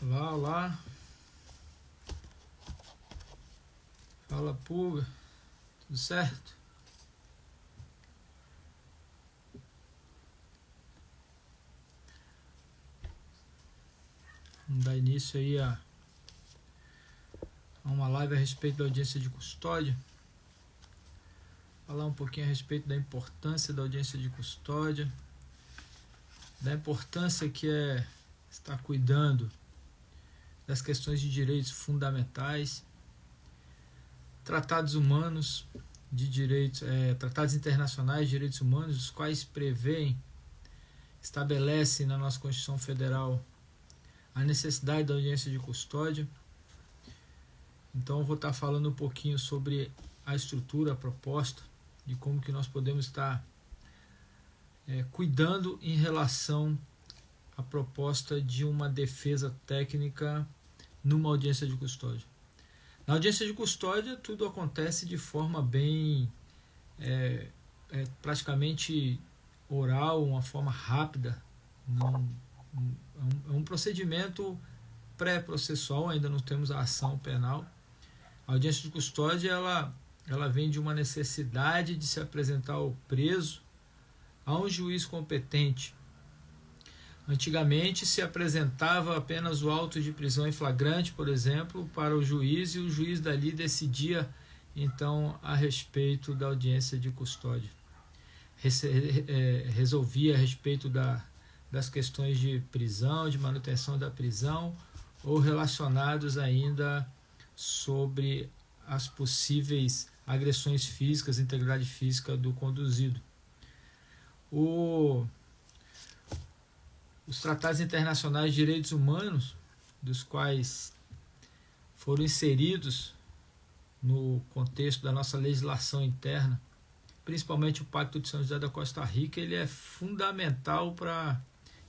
Olá, olá. Fala, Pulga. Tudo certo? Vamos dar início aí a uma live a respeito da audiência de custódia. Falar um pouquinho a respeito da importância da audiência de custódia, da importância que é estar cuidando das questões de direitos fundamentais, tratados humanos de direitos, tratados internacionais de direitos humanos, os quais estabelecem na nossa Constituição Federal a necessidade da audiência de custódia. Então eu vou estar falando um pouquinho sobre a estrutura, a proposta, de como que nós podemos estar cuidando em relação à proposta de uma defesa técnica numa audiência de custódia. Na audiência de custódia tudo acontece de forma bem praticamente oral, uma forma rápida. É um procedimento pré-processual, ainda não temos a ação penal. A audiência de custódia ela vem de uma necessidade de se apresentar o preso a um juiz competente. Antigamente se apresentava apenas o auto de prisão em flagrante, por exemplo, para o juiz, e o juiz dali decidia então a respeito da audiência de custódia. Resolvia a respeito das questões de prisão, de manutenção da prisão, ou relacionados ainda sobre as possíveis agressões físicas, integridade física do conduzido. Os tratados internacionais de direitos humanos, dos quais foram inseridos no contexto da nossa legislação interna, principalmente o Pacto de São José da Costa Rica, ele é fundamental para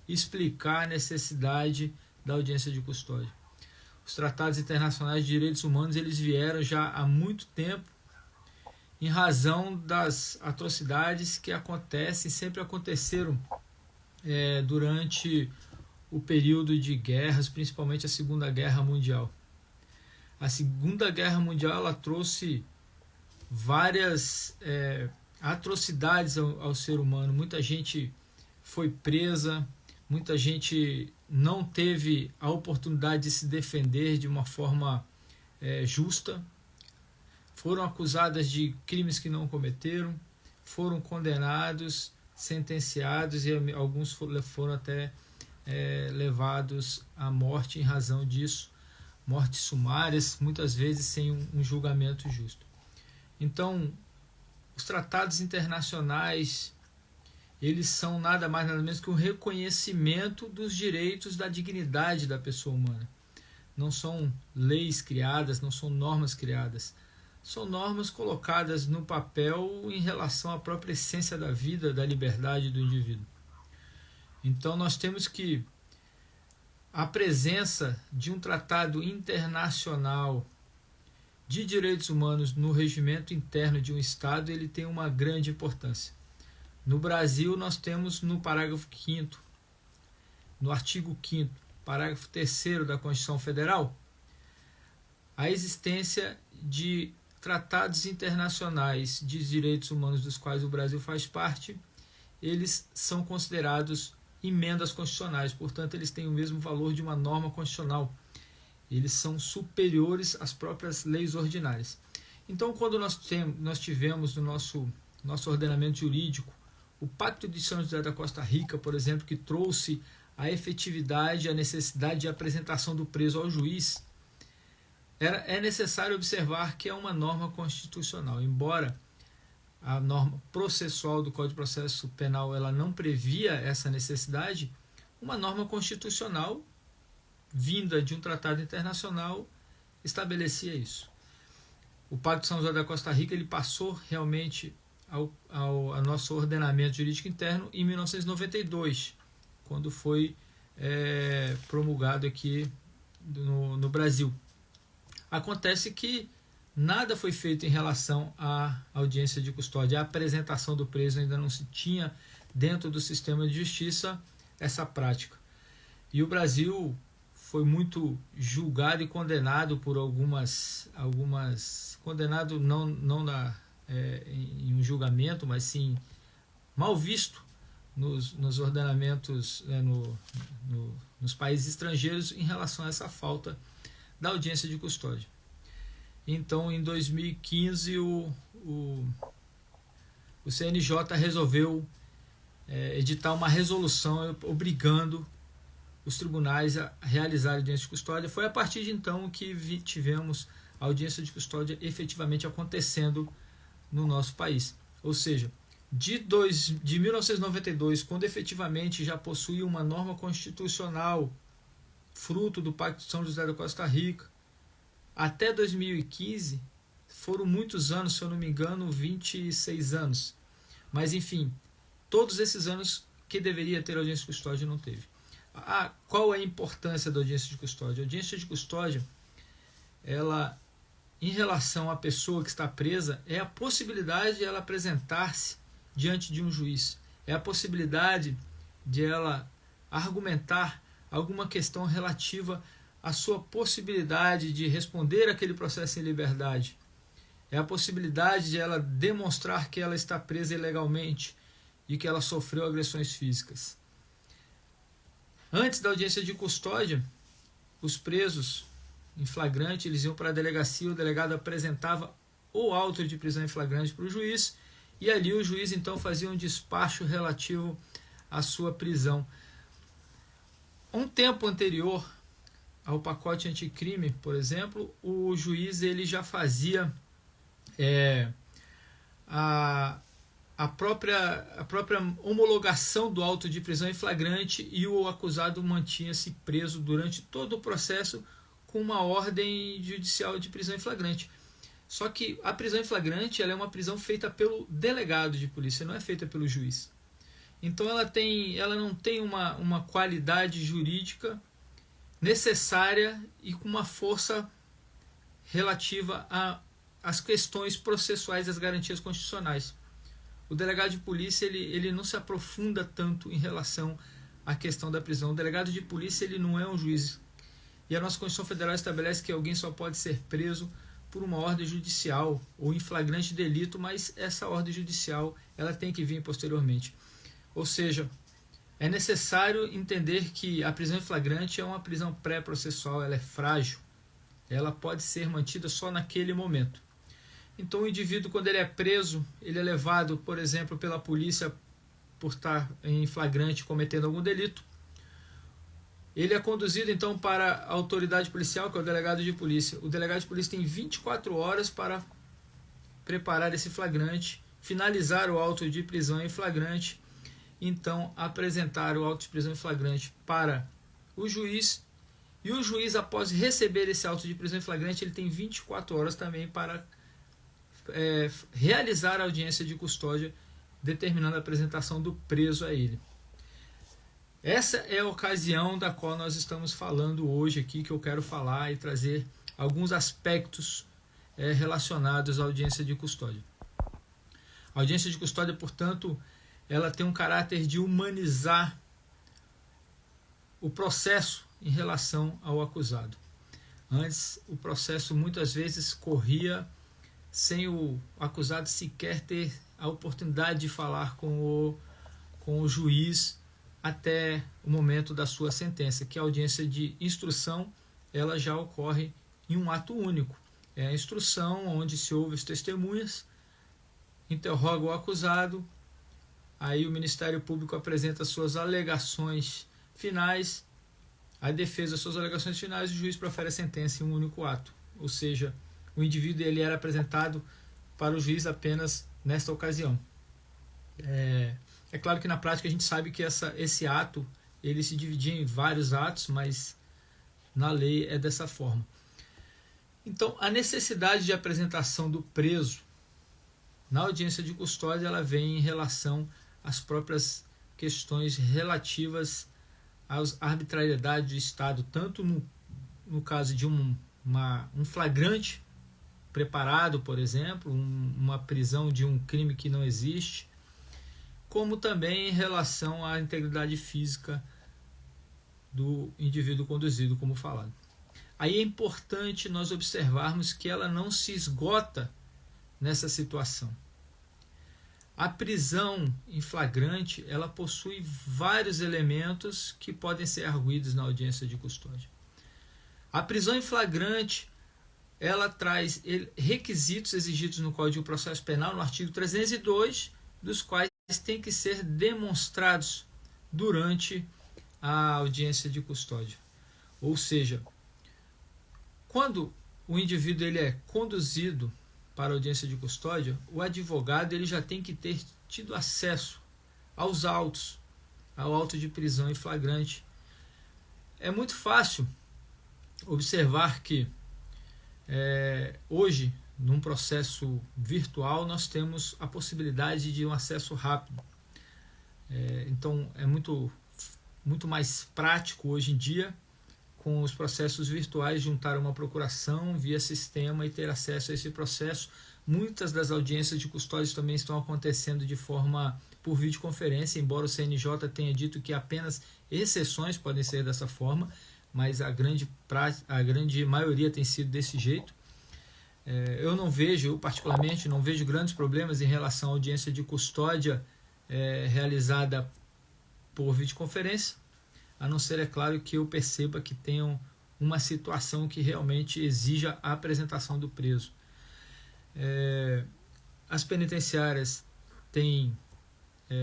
explicar a necessidade da audiência de custódia. Os tratados internacionais de direitos humanos eles vieram já há muito tempo em razão das atrocidades que acontecem, sempre aconteceram durante o período de guerras, principalmente a Segunda Guerra Mundial. A Segunda Guerra Mundial ela trouxe várias atrocidades ao ser humano. Muita gente foi presa, muita gente não teve a oportunidade de se defender de uma forma justa, foram acusadas de crimes que não cometeram, foram condenados, sentenciados, e alguns foram até levados à morte em razão disso, mortes sumárias, muitas vezes sem um julgamento justo. Então, os tratados internacionais eles são nada mais nada menos que um reconhecimento dos direitos da dignidade da pessoa humana. Não são leis criadas, não são normas criadas. São normas colocadas no papel em relação à própria essência da vida, da liberdade do indivíduo. Então nós temos que a presença de um tratado internacional de direitos humanos no regimento interno de um Estado, ele tem uma grande importância. No Brasil, nós temos no parágrafo 5º, no artigo 5º, parágrafo 3º da Constituição Federal, a existência de tratados internacionais de direitos humanos dos quais o Brasil faz parte. Eles são considerados emendas constitucionais, portanto, eles têm o mesmo valor de uma norma constitucional. Eles são superiores às próprias leis ordinárias. Então, quando nós tivemos no nosso ordenamento jurídico o Pacto de São José da Costa Rica, por exemplo, que trouxe a efetividade, a necessidade de apresentação do preso ao juiz, é necessário observar que é uma norma constitucional. Embora a norma processual do Código de Processo Penal ela não previa essa necessidade, uma norma constitucional vinda de um tratado internacional estabelecia isso. O Pacto de São José da Costa Rica ele passou realmente ao nosso ordenamento jurídico interno em 1992, quando foi promulgado aqui no Brasil. Acontece que nada foi feito em relação à audiência de custódia. A apresentação do preso ainda não se tinha dentro do sistema de justiça essa prática. E o Brasil foi muito julgado e condenado por condenado não em um julgamento, mas sim mal visto nos ordenamentos, nos países estrangeiros em relação a essa falta da audiência de custódia. Então, em 2015, o CNJ resolveu editar uma resolução obrigando os tribunais a realizar a audiência de custódia. Foi a partir de então que tivemos a audiência de custódia efetivamente acontecendo no nosso país. Ou seja, de 1992, quando efetivamente já possuía uma norma constitucional fruto do Pacto de São José da Costa Rica, até 2015, foram muitos anos, se eu não me engano, 26 anos. Mas, enfim, todos esses anos que deveria ter audiência de custódia não teve. Qual é a importância da audiência de custódia? A audiência de custódia, ela, em relação à pessoa que está presa, é a possibilidade de ela apresentar-se diante de um juiz. É a possibilidade de ela argumentar alguma questão relativa à sua possibilidade de responder aquele processo em liberdade. É a possibilidade de ela demonstrar que ela está presa ilegalmente e que ela sofreu agressões físicas. Antes da audiência de custódia, os presos em flagrante, eles iam para a delegacia, o delegado apresentava o auto de prisão em flagrante para o juiz, e ali o juiz então fazia um despacho relativo à sua prisão. Um tempo anterior ao pacote anticrime, por exemplo, o juiz ele já fazia a própria homologação do auto de prisão em flagrante, e o acusado mantinha-se preso durante todo o processo com uma ordem judicial de prisão em flagrante. Só que a prisão em flagrante ela é uma prisão feita pelo delegado de polícia, não é feita pelo juiz. Então ela não tem uma qualidade jurídica necessária e com uma força relativa às questões processuais das garantias constitucionais. O delegado de polícia ele não se aprofunda tanto em relação à questão da prisão. O delegado de polícia ele não é um juiz. E a nossa Constituição Federal estabelece que alguém só pode ser preso por uma ordem judicial ou em flagrante delito, mas essa ordem judicial ela tem que vir posteriormente. Ou seja, é necessário entender que a prisão em flagrante é uma prisão pré-processual, ela é frágil, ela pode ser mantida só naquele momento. Então o indivíduo, quando ele é preso, ele é levado, por exemplo, pela polícia por estar em flagrante cometendo algum delito. Ele é conduzido então para a autoridade policial, que é o delegado de polícia. O delegado de polícia tem 24 horas para preparar esse flagrante, finalizar o auto de prisão em flagrante, então apresentar o auto de prisão em flagrante para o juiz, e o juiz, após receber esse auto de prisão em flagrante, ele tem 24 horas também para realizar a audiência de custódia, determinando a apresentação do preso a ele. Essa é a ocasião da qual nós estamos falando hoje aqui, que eu quero falar e trazer alguns aspectos relacionados à audiência de custódia. A audiência de custódia, portanto, ela tem um caráter de humanizar o processo em relação ao acusado. Antes, o processo muitas vezes corria sem o acusado sequer ter a oportunidade de falar com o juiz até o momento da sua sentença, que a audiência de instrução ela já ocorre em um ato único. É a instrução onde se ouve as testemunhas, interroga o acusado, aí o Ministério Público apresenta suas alegações finais, a defesa suas alegações finais e o juiz profere a sentença em um único ato. Ou seja, o indivíduo ele era apresentado para o juiz apenas nesta ocasião. É claro que na prática a gente sabe que esse ato ele se dividia em vários atos, mas na lei é dessa forma. Então, a necessidade de apresentação do preso na audiência de custódia ela vem em relação às próprias questões relativas à arbitrariedade do Estado, tanto no caso de um flagrante preparado, por exemplo, uma prisão de um crime que não existe, como também em relação à integridade física do indivíduo conduzido, como falado. Aí é importante nós observarmos que ela não se esgota nessa situação. A prisão em flagrante, ela possui vários elementos que podem ser arguidos na audiência de custódia. A prisão em flagrante, ela traz requisitos exigidos no Código de Processo Penal, no artigo 302, dos quais têm que ser demonstrados durante a audiência de custódia. Ou seja, quando o indivíduo ele é conduzido para a audiência de custódia, o advogado ele já tem que ter tido acesso aos autos, ao auto de prisão em flagrante. É muito fácil observar que hoje, num processo virtual, nós temos a possibilidade de um acesso rápido. Então, é muito mais prático hoje em dia, com os processos virtuais, juntar uma procuração via sistema e ter acesso a esse processo. Muitas das audiências de custódia também estão acontecendo de forma por videoconferência, embora o CNJ tenha dito que apenas exceções podem ser dessa forma, mas a grande maioria tem sido desse jeito. Eu particularmente não vejo grandes problemas em relação à audiência de custódia realizada por videoconferência, a não ser, é claro, que eu perceba que tenham uma situação que realmente exija a apresentação do preso. As penitenciárias têm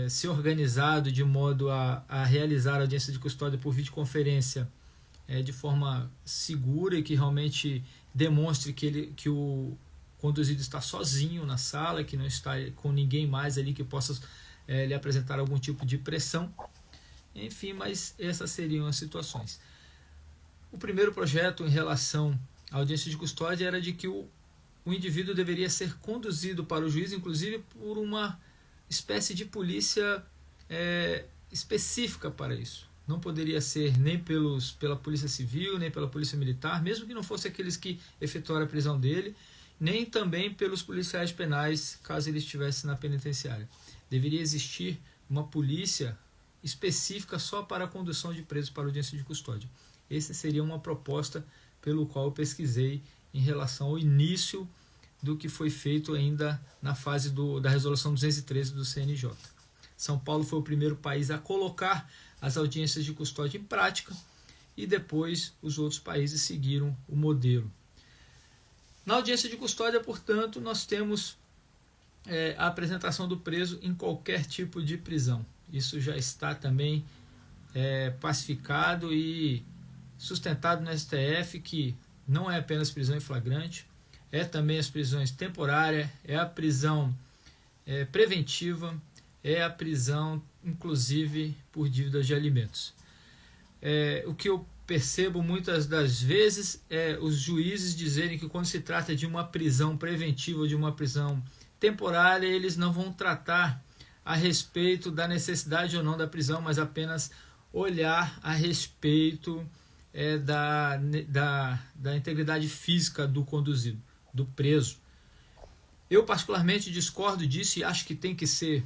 se organizado de modo a realizar a audiência de custódia por videoconferência de forma segura e que realmente demonstre que o conduzido está sozinho na sala, que não está com ninguém mais ali que possa lhe apresentar algum tipo de pressão. Enfim, mas essas seriam as situações. O primeiro projeto em relação à audiência de custódia era de que o indivíduo deveria ser conduzido para o juiz, inclusive por uma espécie de polícia específica para isso. Não poderia ser nem pela Polícia Civil, nem pela Polícia Militar, mesmo que não fosse aqueles que efetuaram a prisão dele, nem também pelos policiais penais, caso ele estivesse na penitenciária. Deveria existir uma polícia específica só para a condução de presos para audiência de custódia. Essa seria uma proposta pelo qual eu pesquisei em relação ao início do que foi feito ainda na fase da resolução 213 do CNJ. São Paulo foi o primeiro país a colocar as audiências de custódia em prática e depois os outros países seguiram o modelo. Na audiência de custódia, portanto, nós temos a apresentação do preso em qualquer tipo de prisão. Isso já está também pacificado e sustentado no STF, que não é apenas prisão em flagrante, é também as prisões temporárias, é a prisão preventiva, é a prisão, inclusive, por dívidas de alimentos. O que eu percebo muitas das vezes é os juízes dizerem que quando se trata de uma prisão preventiva ou de uma prisão temporária, eles não vão tratar a respeito da necessidade ou não da prisão, mas apenas olhar a respeito da integridade física do conduzido, do preso. Eu particularmente discordo disso e acho que tem que ser.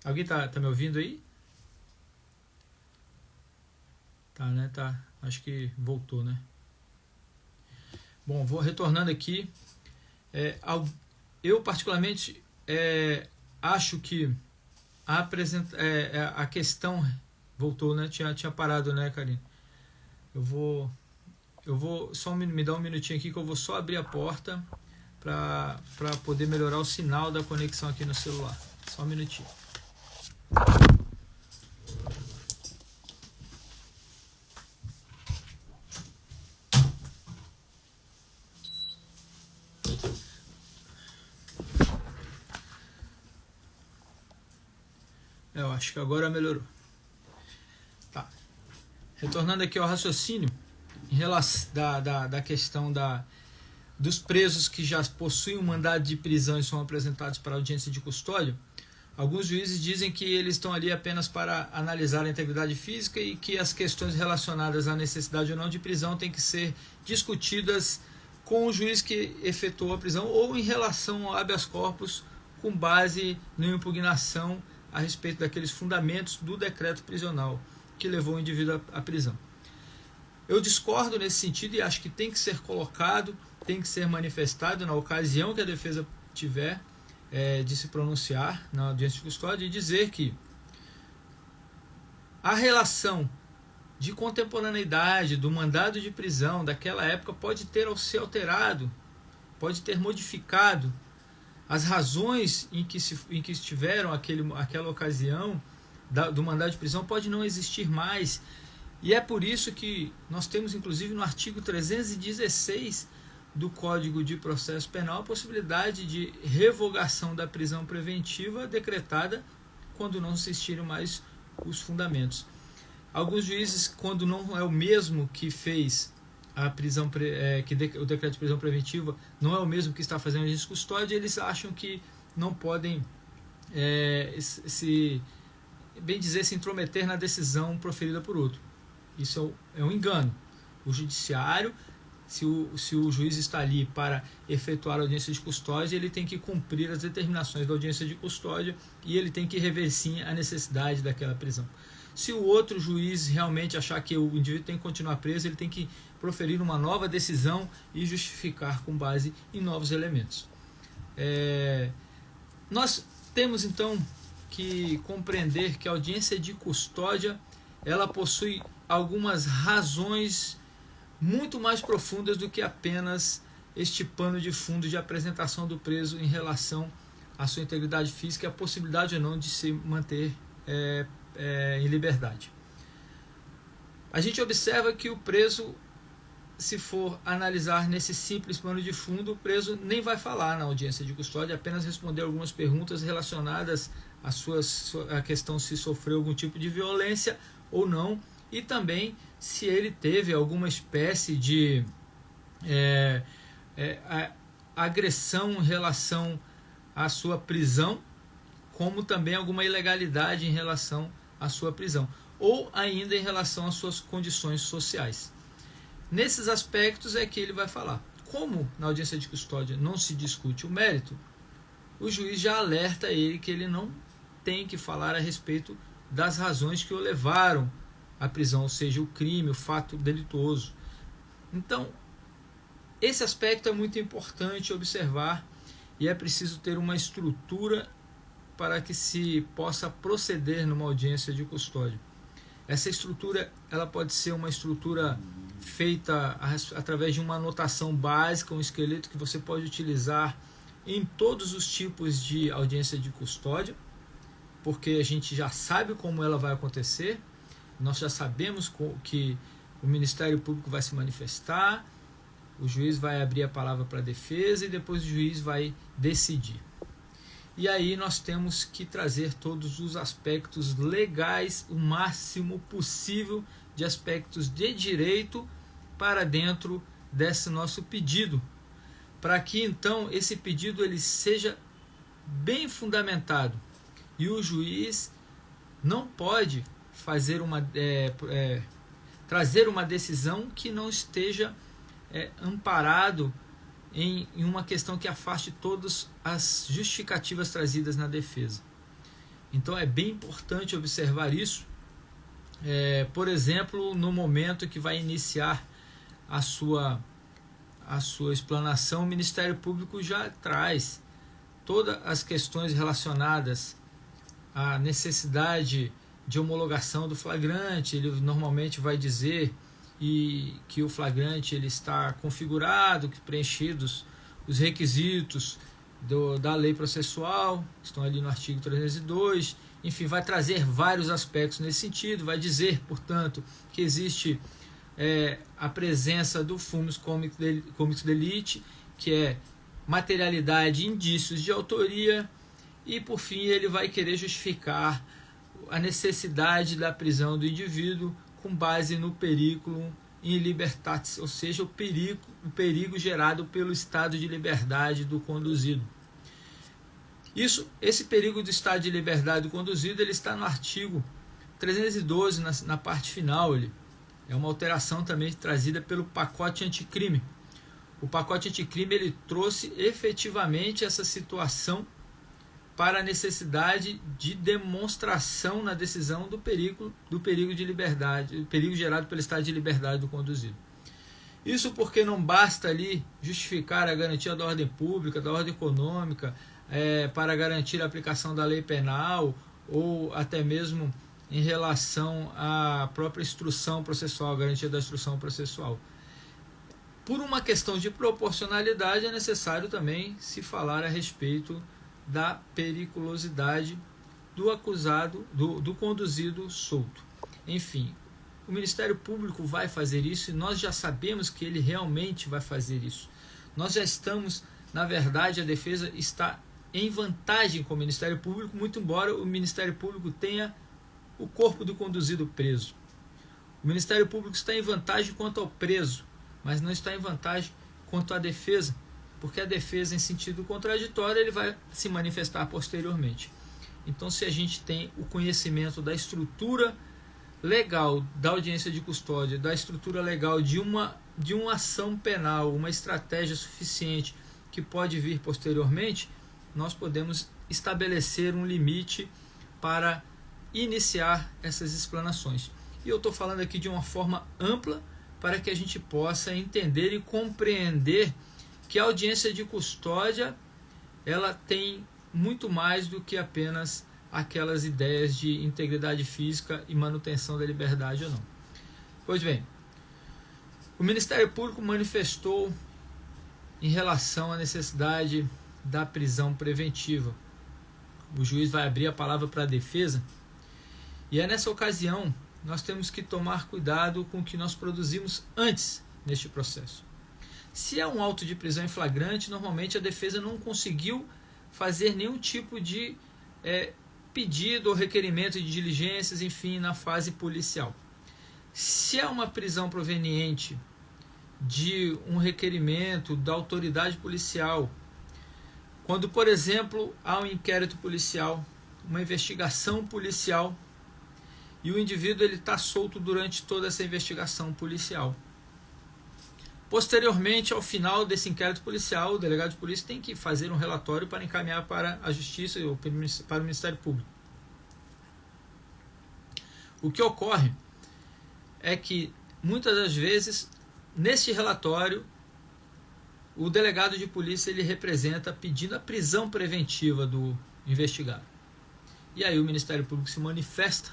Alguém tá me ouvindo aí? Tá, né? Tá. Acho que voltou, né? Bom, vou retornando aqui. Eu particularmente acho que a questão voltou, né? Tinha parado, né, Karine? Eu vou só me dar um minutinho aqui que eu vou só abrir a porta para poder melhorar o sinal da conexão aqui no celular. Só um minutinho. Eu acho que agora melhorou. Tá. Retornando aqui ao raciocínio, em relação da questão dos presos que já possuem um mandado de prisão e são apresentados para audiência de custódia, alguns juízes dizem que eles estão ali apenas para analisar a integridade física e que as questões relacionadas à necessidade ou não de prisão têm que ser discutidas com o juiz que efetuou a prisão ou em relação ao habeas corpus com base na impugnação a respeito daqueles fundamentos do decreto prisional que levou o indivíduo à prisão. Eu discordo nesse sentido e acho que tem que ser colocado, tem que ser manifestado na ocasião que a defesa tiver de se pronunciar na audiência de custódia e dizer que a relação de contemporaneidade do mandado de prisão daquela época pode ter se alterado, pode ter modificado as razões em que estiveram aquela ocasião do mandado de prisão, pode não existir mais. E é por isso que nós temos, inclusive, no artigo 316 do Código de Processo Penal, a possibilidade de revogação da prisão preventiva decretada quando não existirem mais os fundamentos. Alguns juízes, quando não é o mesmo que fez a prisão, o decreto de prisão preventiva, não é o mesmo que está fazendo a audiência de custódia, eles acham que não podem se intrometer na decisão proferida por outro. Isso é um engano. O judiciário, se o juiz está ali para efetuar a audiência de custódia, ele tem que cumprir as determinações da audiência de custódia e ele tem que rever sim a necessidade daquela prisão. Se o outro juiz realmente achar que o indivíduo tem que continuar preso, ele tem que proferir uma nova decisão e justificar com base em novos elementos. Nós temos então que compreender que a audiência de custódia ela possui algumas razões muito mais profundas do que apenas este pano de fundo de apresentação do preso em relação à sua integridade física e a possibilidade ou não de se manter em liberdade. A gente observa que o preso, se for analisar nesse simples pano de fundo, o preso nem vai falar na audiência de custódia, apenas responder algumas perguntas relacionadas à questão se sofreu algum tipo de violência ou não, e também se ele teve alguma espécie de agressão em relação à sua prisão, como também alguma ilegalidade em relação à sua prisão, ou ainda em relação às suas condições sociais. Nesses aspectos é que ele vai falar. Como na audiência de custódia não se discute o mérito, o juiz já alerta ele que ele não tem que falar a respeito das razões que o levaram à prisão, ou seja, o crime, o fato delituoso. Então, esse aspecto é muito importante observar e é preciso ter uma estrutura para que se possa proceder numa audiência de custódia. Essa estrutura ela pode ser uma estrutura feita através de uma anotação básica, um esqueleto que você pode utilizar em todos os tipos de audiência de custódia, porque a gente já sabe como ela vai acontecer, nós já sabemos que o Ministério Público vai se manifestar, o juiz vai abrir a palavra para a defesa e depois o juiz vai decidir. E aí nós temos que trazer todos os aspectos legais, o máximo possível de aspectos de direito para dentro desse nosso pedido, para que então esse pedido ele seja bem fundamentado e o juiz não pode fazer trazer uma decisão que não esteja amparado em uma questão que afaste todas as justificativas trazidas na defesa. Então é bem importante observar isso. Por exemplo, no momento que vai iniciar a sua explanação, o Ministério Público já traz todas as questões relacionadas à necessidade de homologação do flagrante. Ele normalmente vai dizer que o flagrante ele está configurado, que preenchidos os requisitos da lei processual, estão ali no artigo 302, enfim, vai trazer vários aspectos nesse sentido, vai dizer, portanto, que existe a presença do fumus comicis delicti, que é materialidade e indícios de autoria, e por fim ele vai querer justificar a necessidade da prisão do indivíduo com base no periculum in libertatis, ou seja, o perigo gerado pelo estado de liberdade do conduzido. Esse perigo do estado de liberdade do conduzido ele está no artigo 312, na parte final. É uma alteração também trazida pelo pacote anticrime. O pacote anticrime ele trouxe efetivamente essa situação para a necessidade de demonstração na decisão do perigo de liberdade, o perigo gerado pelo estado de liberdade do conduzido. Isso porque não basta ali justificar a garantia da ordem pública, da ordem econômica, para garantir a aplicação da lei penal ou até mesmo em relação à própria instrução processual, garantia da instrução processual. Por uma questão de proporcionalidade, é necessário também se falar a respeito da periculosidade do acusado, do conduzido solto. Enfim, o Ministério Público vai fazer isso e nós já sabemos que ele realmente vai fazer isso. Nós já estamos, na verdade, a defesa está em vantagem com o Ministério Público, muito embora o Ministério Público tenha o corpo do conduzido preso. O Ministério Público está em vantagem quanto ao preso, mas não está em vantagem quanto à defesa, porque a defesa, em sentido contraditório, ele vai se manifestar posteriormente. Então, se a gente tem o conhecimento da estrutura legal da audiência de custódia, da estrutura legal de uma ação penal, uma estratégia suficiente que pode vir posteriormente, nós podemos estabelecer um limite para iniciar essas explanações. E eu estou falando aqui de uma forma ampla para que a gente possa entender e compreender que a audiência de custódia ela tem muito mais do que apenas aquelas ideias de integridade física e manutenção da liberdade ou não. Pois bem, o Ministério Público manifestou em relação à necessidade da prisão preventiva. O juiz vai abrir a palavra para a defesa e é nessa ocasião nós temos que tomar cuidado com o que nós produzimos antes neste processo. Se é um auto de prisão em flagrante, normalmente a defesa não conseguiu fazer nenhum tipo de pedido ou requerimento de diligências, enfim, na fase policial. Se é uma prisão proveniente de um requerimento da autoridade policial, quando, por exemplo, há um inquérito policial, uma investigação policial, e o indivíduo está solto durante toda essa investigação policial. Posteriormente, ao final desse inquérito policial, o delegado de polícia tem que fazer um relatório para encaminhar para a Justiça ou para o Ministério Público. O que ocorre é que, muitas das vezes, neste relatório, o delegado de polícia ele representa pedindo a prisão preventiva do investigado. E aí o Ministério Público se manifesta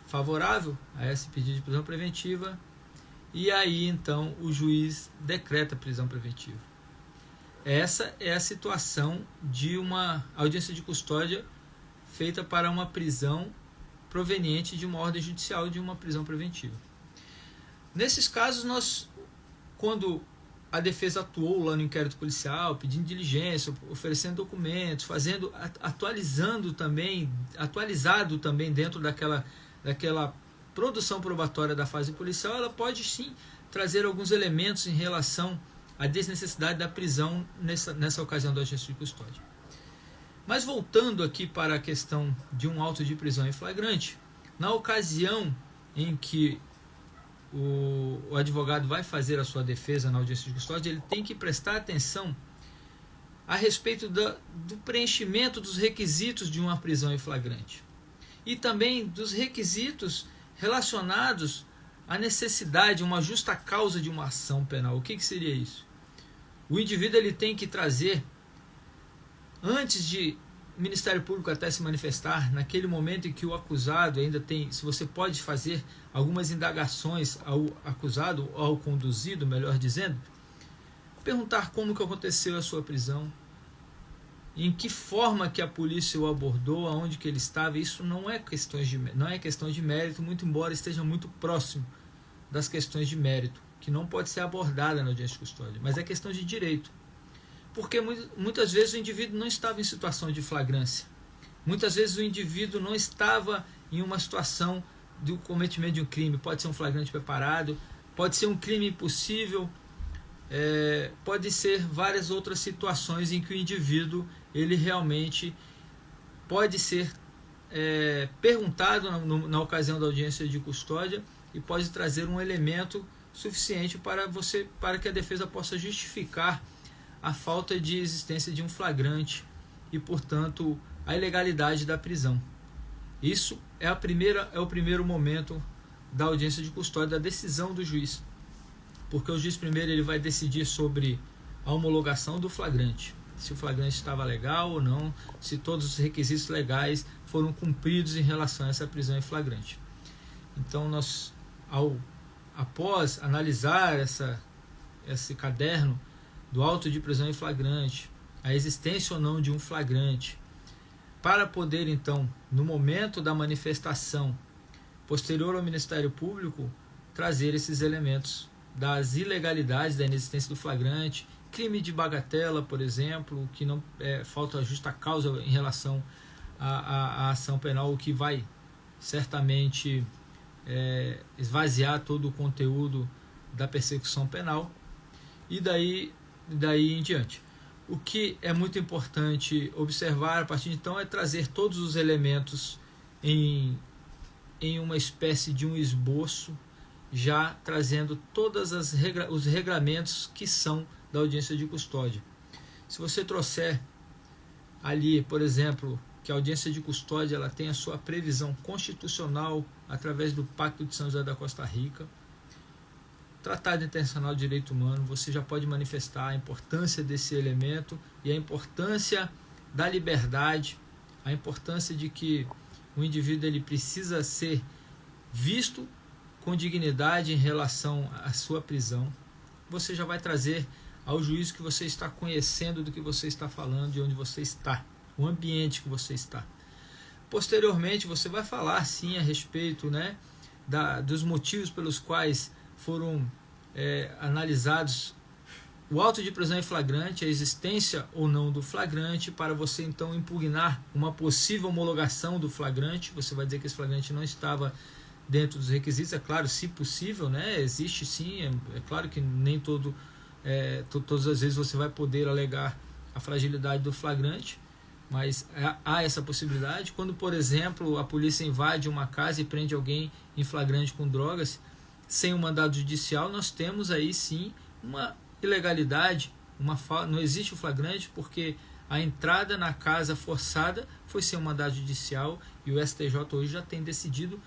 favorável a esse pedido de prisão preventiva e aí então o juiz decreta a prisão preventiva. Essa é a situação de uma audiência de custódia feita para uma prisão proveniente de uma ordem judicial de uma prisão preventiva. Nesses casos, quando a defesa atuou lá no inquérito policial, pedindo diligência, oferecendo documentos, atualizado também dentro daquela produção probatória da fase policial, ela pode sim trazer alguns elementos em relação à desnecessidade da prisão nessa ocasião da audiência de custódia. Mas voltando aqui para a questão de um auto de prisão em flagrante, na ocasião em que o advogado vai fazer a sua defesa na audiência de custódia, ele tem que prestar atenção a respeito do preenchimento dos requisitos de uma prisão em flagrante e também dos requisitos relacionados à necessidade, uma justa causa de uma ação penal. O que seria isso? O indivíduo ele tem que trazer, antes de o Ministério Público até se manifestar, naquele momento em que o acusado ainda tem, se você pode fazer algumas indagações ao acusado, ou ao conduzido, melhor dizendo, perguntar como que aconteceu a sua prisão, em que forma que a polícia o abordou, aonde que ele estava. Isso não é questão de mérito, muito embora esteja muito próximo das questões de mérito, que não pode ser abordada na audiência de custódia, mas é questão de direito. Porque muitas vezes o indivíduo não estava em situação de flagrância. Muitas vezes o indivíduo não estava em uma situação do cometimento de um crime. Pode ser um flagrante preparado, pode ser um crime impossível, pode ser várias outras situações em que o indivíduo ele realmente pode ser perguntado na ocasião da audiência de custódia e pode trazer um elemento suficiente para que a defesa possa justificar a falta de existência de um flagrante e, portanto, a ilegalidade da prisão. Isso é o primeiro momento da audiência de custódia, da decisão do juiz, porque o juiz primeiro ele vai decidir sobre a homologação do flagrante, se o flagrante estava legal ou não, se todos os requisitos legais foram cumpridos em relação a essa prisão em flagrante. Então, nós, após analisar esse caderno do auto de prisão em flagrante, a existência ou não de um flagrante, para poder, então, no momento da manifestação posterior ao Ministério Público, trazer esses elementos das ilegalidades da inexistência do flagrante, crime de bagatela, por exemplo, que não falta justa causa em relação à ação penal, o que vai certamente esvaziar todo o conteúdo da persecução penal, e daí em diante. O que é muito importante observar a partir de então é trazer todos os elementos em uma espécie de um esboço, já trazendo todos os regramentos que são da audiência de custódia. Se você trouxer ali, por exemplo, que a audiência de custódia ela tem a sua previsão constitucional através do Pacto de São José da Costa Rica, Tratado Internacional de Direito Humano, você já pode manifestar a importância desse elemento e a importância da liberdade, a importância de que o indivíduo ele precisa ser visto com dignidade em relação à sua prisão. Você já vai trazer ao juiz que você está conhecendo do que você está falando, de onde você está, o ambiente que você está. Posteriormente, você vai falar sim a respeito, né, dos motivos pelos quais foram analisados o auto de prisão em flagrante, a existência ou não do flagrante, para você então impugnar uma possível homologação do flagrante. Você vai dizer que esse flagrante não estava dentro dos requisitos, é claro, se possível, né? Existe sim, é claro que nem todas as vezes você vai poder alegar a fragilidade do flagrante, mas há essa possibilidade. Quando, por exemplo, a polícia invade uma casa e prende alguém em flagrante com drogas, sem um mandado judicial, nós temos aí sim uma ilegalidade, não existe o flagrante porque a entrada na casa forçada foi sem um mandado judicial, e o STJ hoje já tem decidido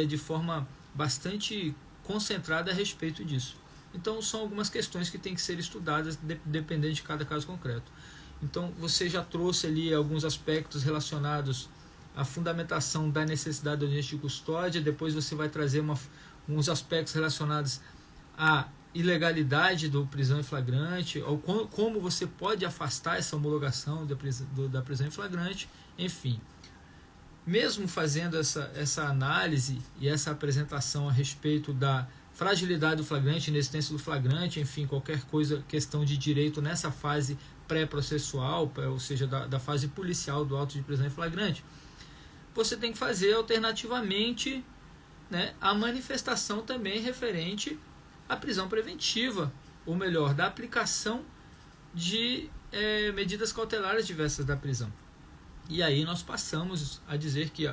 de forma bastante concentrada a respeito disso. Então são algumas questões que têm que ser estudadas dependendo de cada caso concreto. Então você já trouxe ali alguns aspectos relacionados à fundamentação da necessidade da audiência de custódia, depois você vai trazer uns aspectos relacionados à ilegalidade do prisão em flagrante, ou como você pode afastar essa homologação da prisão em flagrante, enfim. Mesmo fazendo essa análise e essa apresentação a respeito da fragilidade do flagrante, inexistência do flagrante, enfim, qualquer coisa, questão de direito nessa fase pré-processual, ou seja, da fase policial do auto de prisão em flagrante, você tem que fazer alternativamente, né, a manifestação também referente à prisão preventiva, ou melhor, da aplicação de medidas cautelares diversas da prisão. E aí nós passamos a dizer que,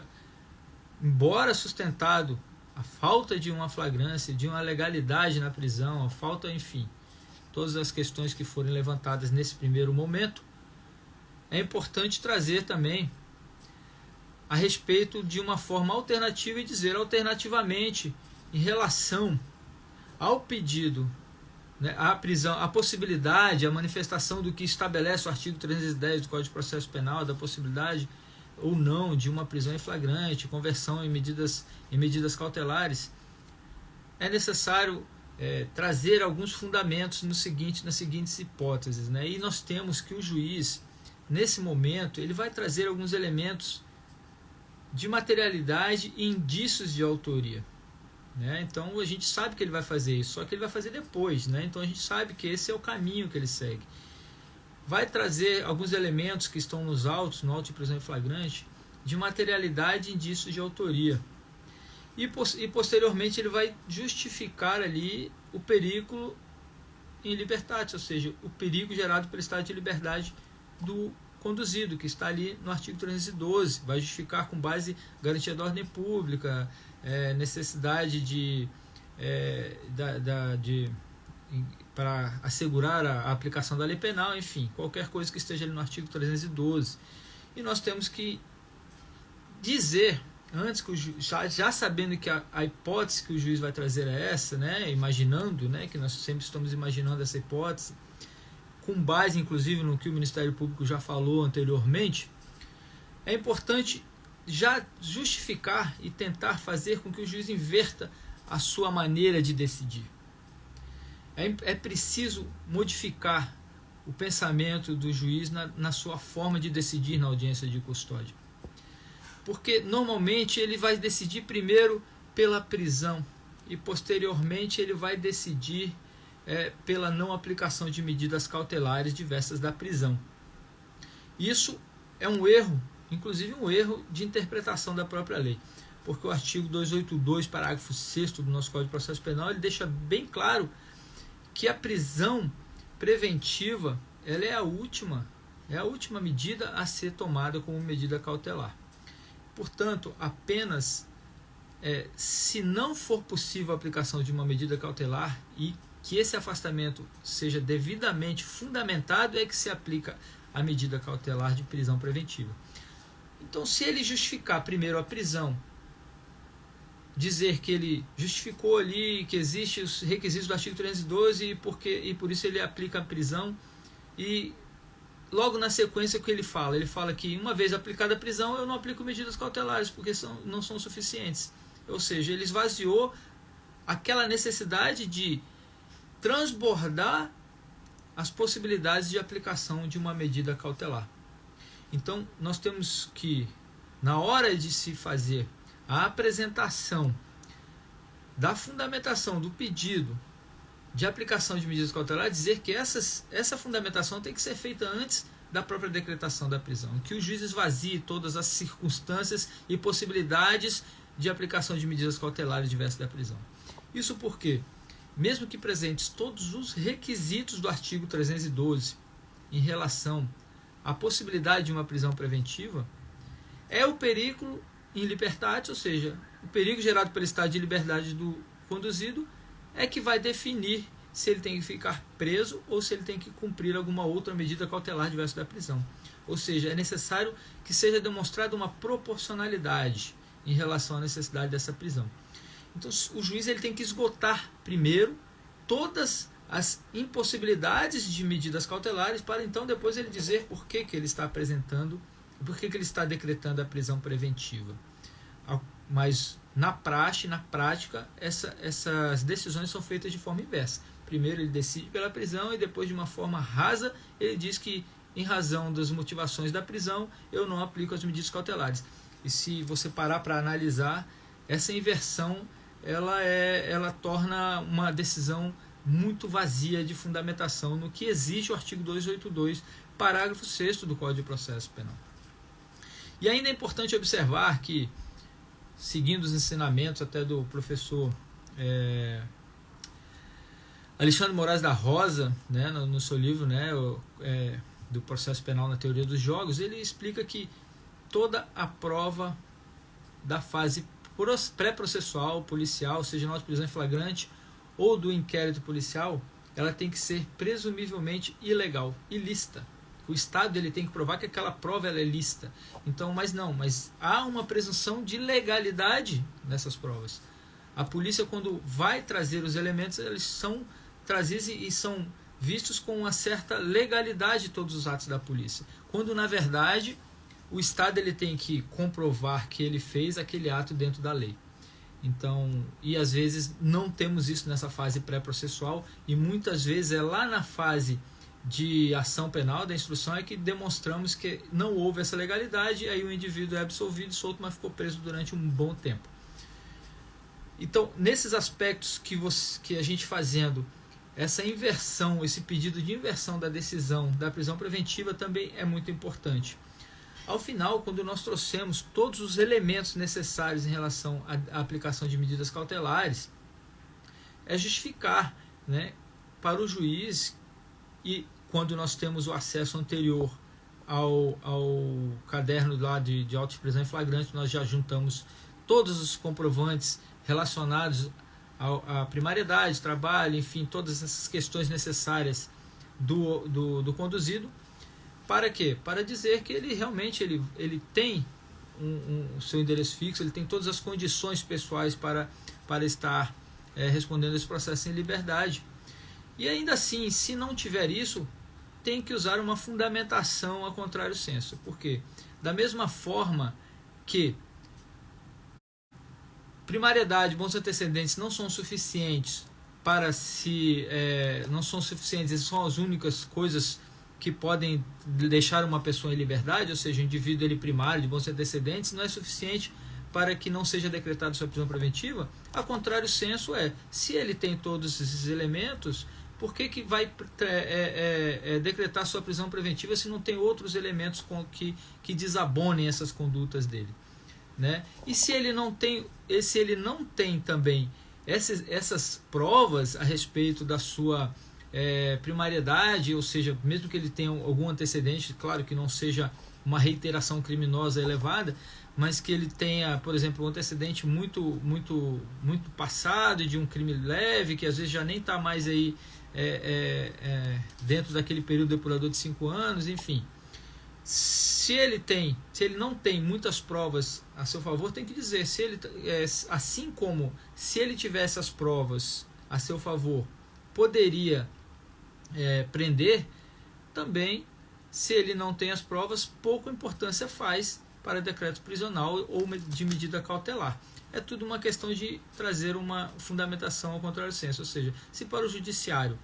embora sustentado a falta de uma flagrância, de uma legalidade na prisão, a falta, enfim, todas as questões que forem levantadas nesse primeiro momento, é importante trazer também a respeito de uma forma alternativa e dizer alternativamente em relação ao pedido, né, à prisão, a possibilidade, a manifestação do que estabelece o artigo 310 do Código de Processo Penal, da possibilidade ou não de uma prisão em flagrante, conversão em medidas cautelares, é necessário trazer alguns fundamentos nas seguintes hipóteses, né? E nós temos que o juiz, nesse momento, ele vai trazer alguns elementos de materialidade e indícios de autoria, né? Então a gente sabe que ele vai fazer isso, só que ele vai fazer depois, né? Então a gente sabe que esse é o caminho que ele segue. Vai trazer alguns elementos que estão nos autos, no auto de prisão em flagrante, de materialidade e indícios de autoria. E posteriormente ele vai justificar ali o perigo em libertate, ou seja, o perigo gerado pelo estado de liberdade do conduzido, que está ali no artigo 312, vai justificar com base garantia da ordem pública, necessidade para assegurar a aplicação da lei penal, enfim, qualquer coisa que esteja ali no artigo 312. E nós temos que dizer, antes que já sabendo que a hipótese que o juiz vai trazer é essa, né, imaginando, né, que nós sempre estamos imaginando essa hipótese, com base inclusive no que o Ministério Público já falou anteriormente, é importante já justificar e tentar fazer com que o juiz inverta a sua maneira de decidir. É preciso modificar o pensamento do juiz na sua forma de decidir na audiência de custódia. Porque normalmente ele vai decidir primeiro pela prisão e posteriormente ele vai decidir pela não aplicação de medidas cautelares diversas da prisão. Isso é um erro, inclusive um erro de interpretação da própria lei, porque o artigo 282, parágrafo 6º do nosso Código de Processo Penal, ele deixa bem claro que a prisão preventiva ela é a última medida a ser tomada como medida cautelar. Portanto, apenas se não for possível a aplicação de uma medida cautelar e que esse afastamento seja devidamente fundamentado, é que se aplica a medida cautelar de prisão preventiva. Então, se ele justificar primeiro a prisão, dizer que ele justificou ali que existem os requisitos do artigo 312 e por isso ele aplica a prisão, e logo na sequência o que ele fala que uma vez aplicada a prisão eu não aplico medidas cautelares porque não são suficientes. Ou seja, ele esvaziou aquela necessidade de transbordar as possibilidades de aplicação de uma medida cautelar. Então nós temos que, na hora de se fazer a apresentação da fundamentação do pedido de aplicação de medidas cautelares, dizer que essa fundamentação tem que ser feita antes da própria decretação da prisão, que o juiz esvazie todas as circunstâncias e possibilidades de aplicação de medidas cautelares diversas da prisão. Isso porque, mesmo que presentes todos os requisitos do artigo 312 em relação à possibilidade de uma prisão preventiva, é o perigo in libertate, ou seja, o perigo gerado pelo estado de liberdade do conduzido é que vai definir se ele tem que ficar preso ou se ele tem que cumprir alguma outra medida cautelar diversa da prisão. Ou seja, é necessário que seja demonstrada uma proporcionalidade em relação à necessidade dessa prisão. Então, o juiz ele tem que esgotar primeiro todas as impossibilidades de medidas cautelares para então depois ele dizer por que ele está apresentando, por que ele está decretando a prisão preventiva. Mas na prática, essas decisões são feitas de forma inversa. Primeiro ele decide pela prisão e depois, de uma forma rasa, ele diz que, em razão das motivações da prisão, eu não aplico as medidas cautelares. E se você parar para analisar, essa inversão ela torna uma decisão muito vazia de fundamentação no que exige o artigo 282, parágrafo 6º do Código de Processo Penal. E ainda é importante observar que, seguindo os ensinamentos até do professor Alexandre Moraes da Rosa, né, no seu livro, né, do processo penal na teoria dos jogos, ele explica que toda a prova da fase pré-processual, policial, seja na prisão em flagrante ou do inquérito policial, ela tem que ser presumivelmente ilegal, ilícita. O Estado ele tem que provar que aquela prova ela é lícita. Então, mas há uma presunção de legalidade nessas provas. A polícia, quando vai trazer os elementos, eles são trazidos e são vistos com uma certa legalidade todos os atos da polícia. Quando, na verdade, o Estado ele tem que comprovar que ele fez aquele ato dentro da lei. Então, e às vezes não temos isso nessa fase pré-processual, e muitas vezes é lá na fase de ação penal, da instrução, é que demonstramos que não houve essa legalidade, aí o indivíduo é absolvido e solto, mas ficou preso durante um bom tempo. Então, nesses aspectos que a gente fazendo essa inversão, esse pedido de inversão da decisão da prisão preventiva também é muito importante. Ao final, quando nós trouxemos todos os elementos necessários em relação à aplicação de medidas cautelares, é justificar, né, para o juiz, e quando nós temos o acesso anterior ao caderno lá de auto de prisão em flagrante, nós já juntamos todos os comprovantes relacionados a primariedade, trabalho, enfim, todas essas questões necessárias do conduzido. Para quê? Para dizer que ele realmente ele tem o seu endereço fixo, ele tem todas as condições pessoais para estar respondendo esse processo em liberdade. E ainda assim, se não tiver isso, tem que usar uma fundamentação a contrário sensu. Por quê? Da mesma forma que primariedade e bons antecedentes não são suficientes não são suficientes, essas são as únicas coisas que podem deixar uma pessoa em liberdade, ou seja, o indivíduo ele primário de bons antecedentes não é suficiente para que não seja decretada sua prisão preventiva. A contrário sensu se ele tem todos esses elementos, por que vai decretar sua prisão preventiva se não tem outros elementos que desabonem essas condutas dele? Né? E se ele não tem também essas provas a respeito da sua primariedade, ou seja, mesmo que ele tenha algum antecedente, claro que não seja uma reiteração criminosa elevada, mas que ele tenha, por exemplo, um antecedente muito passado de um crime leve, que às vezes já nem está mais aí dentro daquele período depurador de 5 anos, enfim. Se ele não tem muitas provas a seu favor, tem que dizer, assim como se ele tivesse as provas a seu favor, poderia prender, também, se ele não tem as provas, pouca importância faz para decreto prisional ou de medida cautelar. É tudo uma questão de trazer uma fundamentação ao contrário sensu, ou seja, se para o judiciário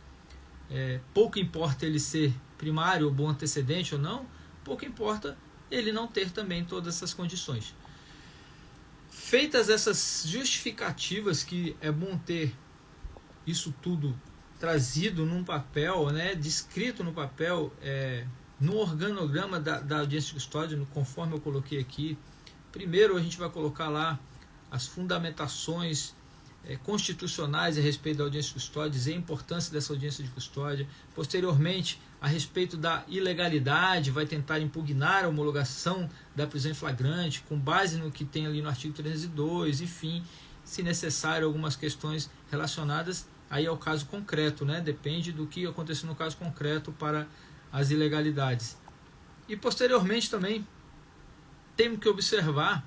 pouco importa ele ser primário ou bom antecedente ou não, pouco importa ele não ter também todas essas condições. Feitas essas justificativas, que é bom ter isso tudo trazido num papel, descrito no papel, no organograma da audiência de custódia, conforme eu coloquei aqui. Primeiro a gente vai colocar lá as fundamentações constitucionais a respeito da audiência de custódia, dizer a importância dessa audiência de custódia. Posteriormente, a respeito da ilegalidade, vai tentar impugnar a homologação da prisão em flagrante, com base no que tem ali no artigo 302, enfim, se necessário, algumas questões relacionadas aí ao caso concreto, depende do que aconteceu no caso concreto para as ilegalidades. E posteriormente também temos que observar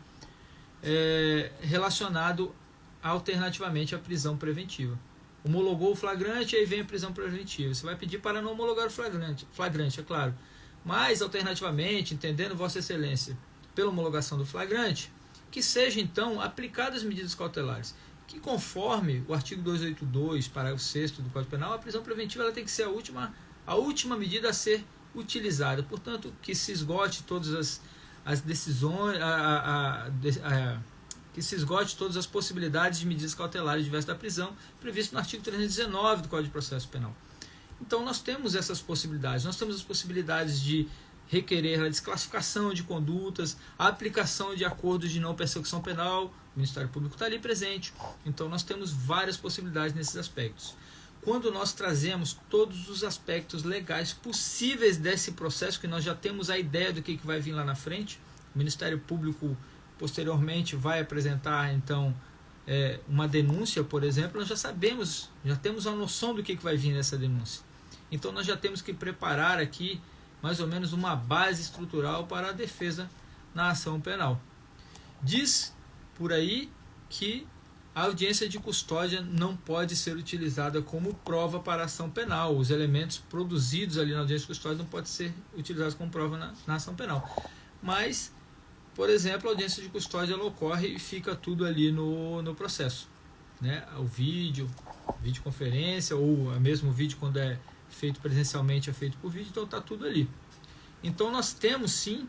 relacionado alternativamente à prisão preventiva. Homologou o flagrante, aí vem a prisão preventiva. Você vai pedir para não homologar o flagrante, é claro. Mas, alternativamente, entendendo Vossa Excelência, pela homologação do flagrante, que sejam, então, aplicadas medidas cautelares. Que, conforme o artigo 282, parágrafo 6º do Código Penal, a prisão preventiva ela tem que ser a última medida a ser utilizada. Portanto, que se esgote todas as decisões, que se esgote todas as possibilidades de medidas cautelares diversas da prisão, previsto no artigo 319 do Código de Processo Penal. Então, nós temos essas possibilidades. Nós temos as possibilidades de requerer a desclassificação de condutas, a aplicação de acordos de não persecução penal, o Ministério Público está ali presente. Então, nós temos várias possibilidades nesses aspectos. Quando nós trazemos todos os aspectos legais possíveis desse processo, que nós já temos a ideia do que vai vir lá na frente, o Ministério Público posteriormente vai apresentar, então, uma denúncia, por exemplo, nós já sabemos, já temos a noção do que vai vir nessa denúncia. Então, nós já temos que preparar aqui, mais ou menos, uma base estrutural para a defesa na ação penal. Diz por aí que a audiência de custódia não pode ser utilizada como prova para a ação penal. Os elementos produzidos ali na audiência de custódia não podem ser utilizados como prova na ação penal. Mas, por exemplo, a audiência de custódia ela ocorre e fica tudo ali no processo. O videoconferência, ou mesmo o vídeo quando é feito presencialmente é feito por vídeo, então está tudo ali. Então nós temos sim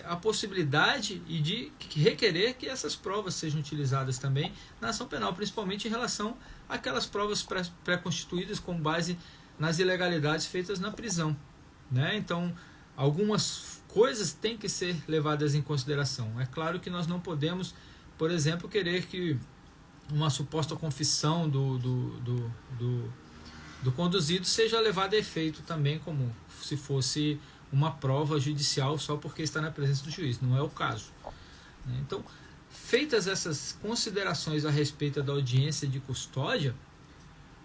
a possibilidade de requerer que essas provas sejam utilizadas também na ação penal, principalmente em relação àquelas provas pré-constituídas com base nas ilegalidades feitas na prisão. Então, algumas coisas têm que ser levadas em consideração. É claro que nós não podemos, por exemplo, querer que uma suposta confissão do conduzido seja levada a efeito também como se fosse uma prova judicial só porque está na presença do juiz. Não é o caso. Então, Feitas essas considerações a respeito da audiência de custódia,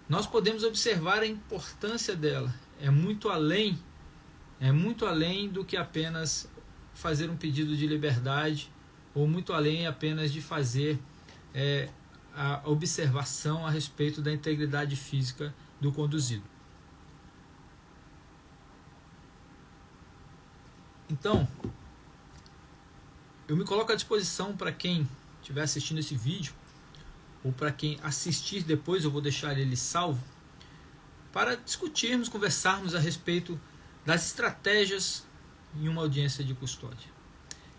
nós podemos observar a importância dela. É muito além do que apenas fazer um pedido de liberdade, ou muito além apenas de fazer a observação a respeito da integridade física do conduzido. Então, eu me coloco à disposição para quem estiver assistindo esse vídeo, ou para quem assistir depois, eu vou deixar ele salvo, para discutirmos, conversarmos a respeito das estratégias em uma audiência de custódia.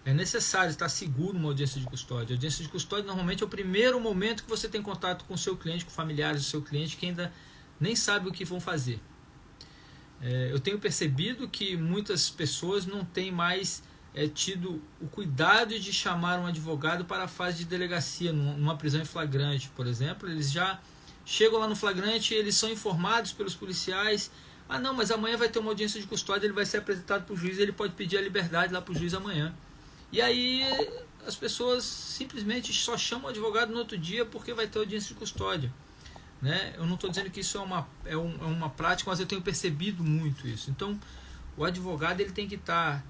É necessário estar seguro numa audiência de custódia. A audiência de custódia normalmente é o primeiro momento que você tem contato com o seu cliente, com familiares do seu cliente, que ainda nem sabe o que vão fazer. Eu tenho percebido que muitas pessoas não têm mais tido o cuidado de chamar um advogado para a fase de delegacia, numa prisão em flagrante, por exemplo. Eles já chegam lá no flagrante, eles são informados pelos policiais: ah não, mas amanhã vai ter uma audiência de custódia, ele vai ser apresentado para o juiz, ele pode pedir a liberdade lá para o juiz amanhã. E aí as pessoas simplesmente só chamam o advogado no outro dia porque vai ter audiência de custódia. Né? Eu não estou dizendo que isso é uma prática, mas eu tenho percebido muito isso. Então, o advogado ele tem que estar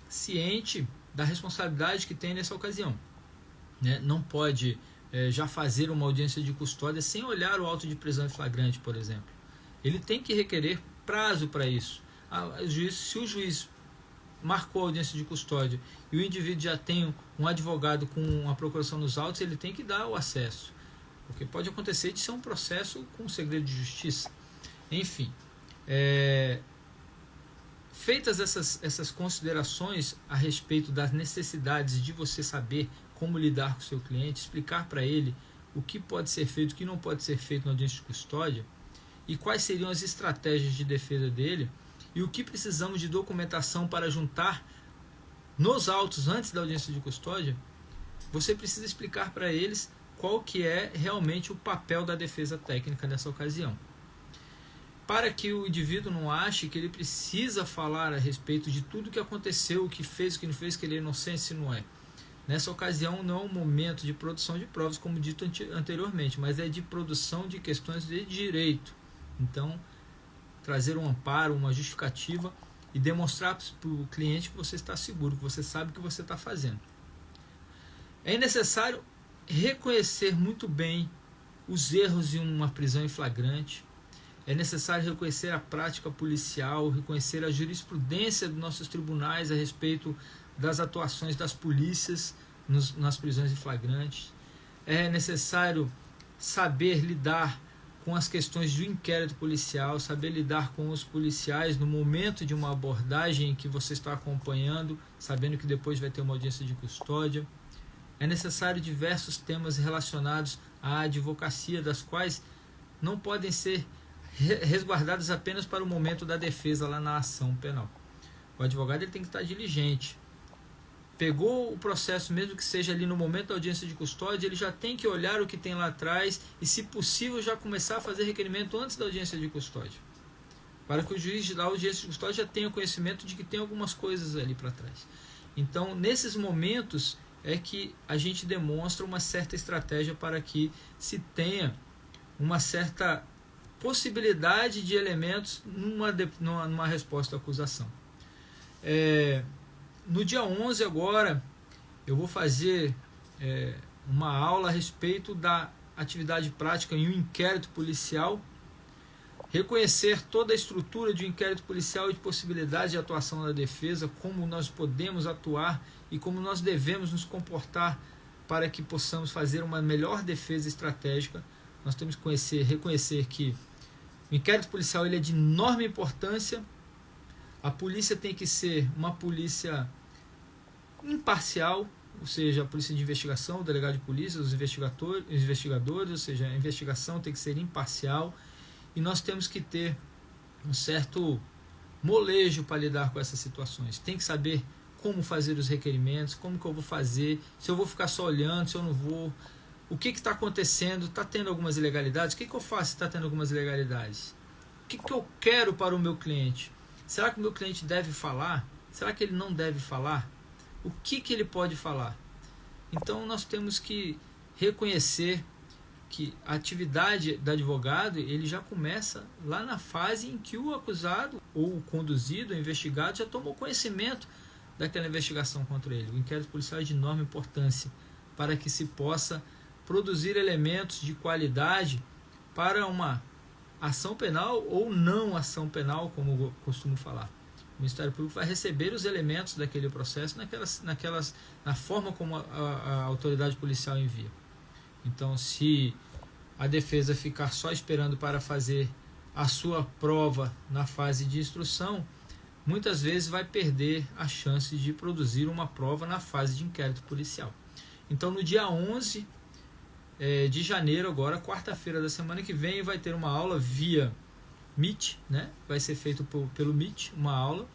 ciente da responsabilidade que tem nessa ocasião. Né? Não pode já fazer uma audiência de custódia sem olhar o auto de prisão em flagrante, por exemplo. Ele tem que requerer prazo para isso. Se o juiz marcou a audiência de custódia e o indivíduo já tem um advogado com a procuração nos autos, ele tem que dar o acesso. Porque pode acontecer de ser um processo com segredo de justiça. Enfim, feitas essas considerações a respeito das necessidades de você saber como lidar com o seu cliente, explicar para ele o que pode ser feito, o que não pode ser feito na audiência de custódia, e quais seriam as estratégias de defesa dele, e o que precisamos de documentação para juntar nos autos antes da audiência de custódia, você precisa explicar para eles qual que é realmente o papel da defesa técnica nessa ocasião. Para que o indivíduo não ache que ele precisa falar a respeito de tudo que aconteceu, o que fez, o que não fez, que ele é inocente, se não é. Nessa ocasião não é um momento de produção de provas, como dito anteriormente, mas é de produção de questões de direito. Então, trazer um amparo, uma justificativa e demonstrar para o cliente que você está seguro, que você sabe o que você está fazendo. É necessário reconhecer muito bem os erros de uma prisão em flagrante. É necessário reconhecer a prática policial, reconhecer a jurisprudência dos nossos tribunais a respeito das atuações das polícias nas prisões em flagrante. É necessário saber lidar com as questões do inquérito policial, saber lidar com os policiais no momento de uma abordagem que você está acompanhando, sabendo que depois vai ter uma audiência de custódia. É necessário diversos temas relacionados à advocacia, das quais não podem ser resguardados apenas para o momento da defesa lá na ação penal. O advogado ele tem que estar diligente. Pegou o processo, mesmo que seja ali no momento da audiência de custódia, ele já tem que olhar o que tem lá atrás e, se possível, já começar a fazer requerimento antes da audiência de custódia, para que o juiz da audiência de custódia já tenha conhecimento de que tem algumas coisas ali para trás. Então, nesses momentos é que a gente demonstra uma certa estratégia para que se tenha uma certa possibilidade de elementos numa resposta à acusação. No dia 11 agora, eu vou fazer uma aula a respeito da atividade prática em um inquérito policial, reconhecer toda a estrutura de um inquérito policial e de possibilidades de atuação da defesa, como nós podemos atuar e como nós devemos nos comportar para que possamos fazer uma melhor defesa estratégica. Nós temos que reconhecer que o inquérito policial ele é de enorme importância. A polícia tem que ser uma polícia imparcial, ou seja, a polícia de investigação, o delegado de polícia, os investigadores, ou seja, a investigação tem que ser imparcial, e nós temos que ter um certo molejo para lidar com essas situações. Tem que saber como fazer os requerimentos, como que eu vou fazer, se eu vou ficar só olhando, se eu não vou, o que está acontecendo, está tendo algumas ilegalidades, o que eu faço se está tendo algumas ilegalidades? O que eu quero para o meu cliente? Será que o meu cliente deve falar? Será que ele não deve falar? O que ele pode falar? Então nós temos que reconhecer que a atividade do advogado ele já começa lá na fase em que o acusado ou o conduzido, o investigado, já tomou conhecimento daquela investigação contra ele. O inquérito policial é de enorme importância para que se possa produzir elementos de qualidade para uma ação penal ou não ação penal, como eu costumo falar. O Ministério Público vai receber os elementos daquele processo na forma como a autoridade policial envia. Então, se a defesa ficar só esperando para fazer a sua prova na fase de instrução, muitas vezes vai perder a chance de produzir uma prova na fase de inquérito policial. Então, no dia 11 de janeiro, agora, quarta-feira da semana que vem, vai ter uma aula via Meet, né? Vai ser feito pelo Meet, uma aula.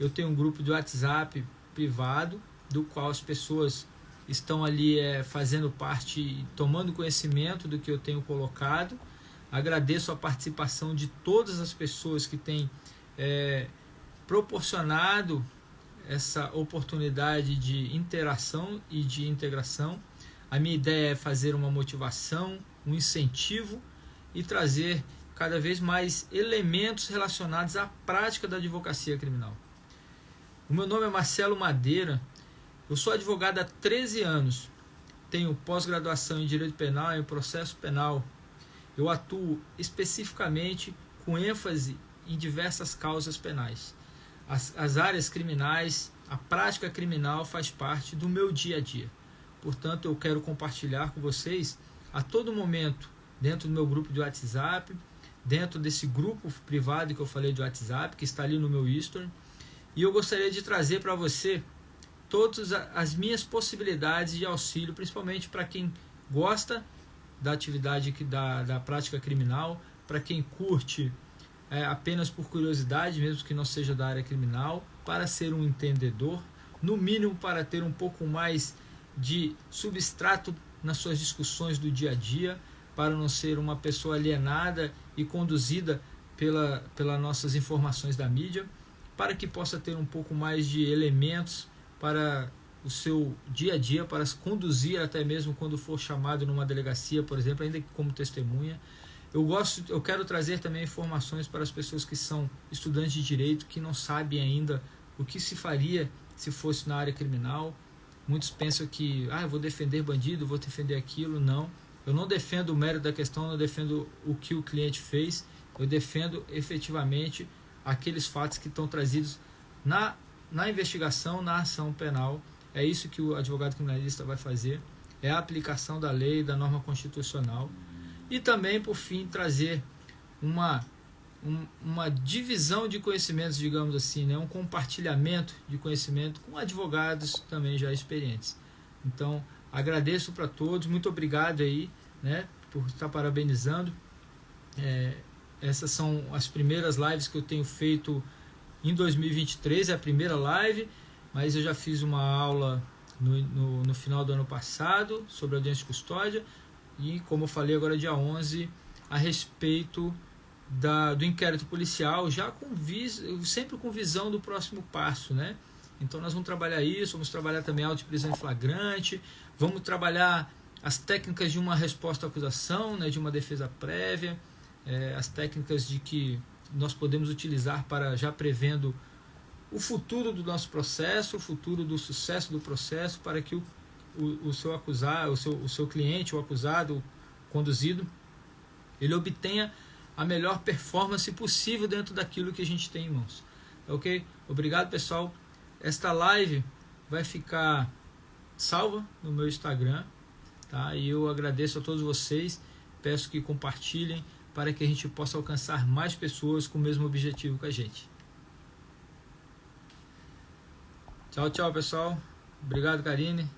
Eu tenho um grupo de WhatsApp privado, do qual as pessoas estão ali fazendo parte, tomando conhecimento do que eu tenho colocado. Agradeço a participação de todas as pessoas que têm proporcionado essa oportunidade de interação e de integração. A minha ideia é fazer uma motivação, um incentivo e trazer cada vez mais elementos relacionados à prática da advocacia criminal. O meu nome é Marcelo Madeira, eu sou advogado há 13 anos, tenho pós-graduação em Direito Penal e em Processo Penal. Eu atuo especificamente com ênfase em diversas causas penais. As áreas criminais, a prática criminal faz parte do meu dia a dia. Portanto, eu quero compartilhar com vocês a todo momento, dentro do meu grupo de WhatsApp, dentro desse grupo privado que eu falei de WhatsApp, que está ali no meu history, e eu gostaria de trazer para você todas as minhas possibilidades de auxílio, principalmente para quem gosta da atividade da prática criminal, para quem curte apenas por curiosidade, mesmo que não seja da área criminal, para ser um entendedor, no mínimo para ter um pouco mais de substrato nas suas discussões do dia a dia, para não ser uma pessoa alienada e conduzida pelas nossas informações da mídia, para que possa ter um pouco mais de elementos para o seu dia a dia, para se conduzir até mesmo quando for chamado numa delegacia, por exemplo, ainda que como testemunha. Eu quero trazer também informações para as pessoas que são estudantes de direito, que não sabem ainda o que se faria se fosse na área criminal. Muitos pensam que eu vou defender bandido, vou defender aquilo. Não, eu não defendo o mérito da questão, não defendo o que o cliente fez, eu defendo efetivamente aqueles fatos que estão trazidos na investigação, na ação penal. É isso que o advogado criminalista vai fazer, é a aplicação da lei, da norma constitucional. E também, por fim, trazer uma divisão de conhecimentos, digamos assim, né? Um compartilhamento de conhecimento com advogados também já experientes. Então, agradeço para todos, muito obrigado aí, né, por estar parabenizando. Essas são as primeiras lives que eu tenho feito em 2023, é a primeira live, mas eu já fiz uma aula no final do ano passado sobre audiência de custódia e, como eu falei agora, dia 11, a respeito do inquérito policial, já sempre com visão do próximo passo, né? Então nós vamos trabalhar isso, vamos trabalhar também auto de prisão em flagrante, vamos trabalhar as técnicas de uma resposta à acusação, né, de uma defesa prévia, as técnicas de que nós podemos utilizar para já prevendo o futuro do nosso processo, o futuro do sucesso do processo, para que o seu acusado, o seu cliente, o acusado, o conduzido, ele obtenha a melhor performance possível dentro daquilo que a gente tem em mãos. Ok? Obrigado, pessoal. Esta live vai ficar salva no meu Instagram, tá? E eu agradeço a todos vocês, peço que compartilhem para que a gente possa alcançar mais pessoas com o mesmo objetivo que a gente. Tchau, tchau, pessoal. Obrigado, Karine.